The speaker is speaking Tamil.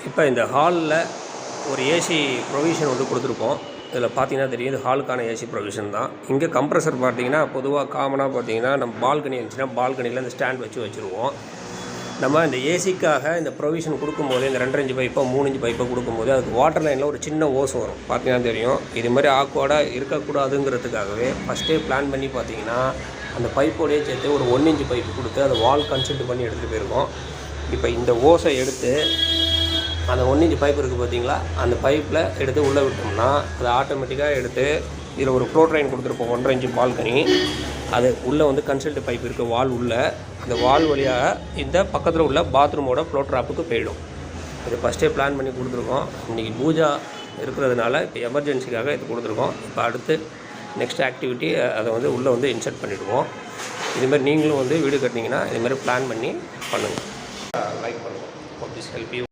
இப்போ இந்த ஹாலில் ஒரு ஏசி ப்ரொவிஷன் வந்து கொடுத்துருப்போம். இதில் பார்த்தீங்கன்னா தெரியும், இது ஹாலுக்கான ஏசி ப்ரொவிஷன் தான். இங்கே கம்ப்ரஸர் பார்த்தீங்கன்னா பொதுவாக காமனாக பார்த்தீங்கன்னா நம்ம பால்கனி இருந்துச்சுன்னா பால்கனியில் இந்த ஸ்டாண்ட் வச்சு வச்சுருவோம். நம்ம இந்த ஏசிக்காக இந்த ப்ரொவிஷன் கொடுக்கும்போது இந்த 2.5 இன்ச் பைப்போ 3 இன்ச் பைப்போ கொடுக்கும்போது அதுக்கு வாட்டர் லைனில் ஒரு சின்ன ஓஸ் வரும். பார்த்தீங்கன்னா தெரியும். இது மாதிரி ஆக்வர்டாக இருக்கக்கூடாதுங்கிறதுக்காகவே ஃபஸ்ட்டே பிளான் பண்ணி பார்த்தீங்கன்னா அந்த பைப்போடையே சேர்த்து ஒரு 1 இன்ச் பைப்பு கொடுத்து அதை வால் கன்சல்ட் பண்ணி எடுத்துகிட்டு போயிருக்கோம். இப்போ இந்த ஓஸை எடுத்து அந்த 1 இன்ச் பைப் இருக்குது பார்த்தீங்களா, அந்த பைப்பில் எடுத்து உள்ளே விட்டோம்னா அதை ஆட்டோமேட்டிக்காக எடுத்து இதில் ஒரு ஃப்ளோ ட்ரெயின் கொடுத்துருப்போம். 1.5 இன்ச் பால்கனி, அது உள்ளே வந்து கன்சல்ட் பைப் இருக்குது வால் உள்ள, அந்த வால் வழியாக இந்த பக்கத்தில் உள்ள பாத்ரூமோட ஃப்ளோ ட்ராப்புக்கு போயிடும். இது ஃபஸ்ட்டே பிளான் பண்ணி கொடுத்துருக்கோம். இன்றைக்கி பூஜா இருக்கிறதுனால இப்போ எமர்ஜென்சிக்காக இது கொடுத்துருக்கோம். இப்போ அடுத்து நெக்ஸ்ட் ஆக்டிவிட்டி அதை வந்து உள்ளே வந்து இன்சர்ட் பண்ணிவிடுவோம். இதுமாதிரி நீங்களும் வந்து வீடு கட்டினீங்கன்னா இதுமாதிரி பிளான் பண்ணி பண்ணுங்கள். லைக் பண்ணுங்கள். Hope this help you.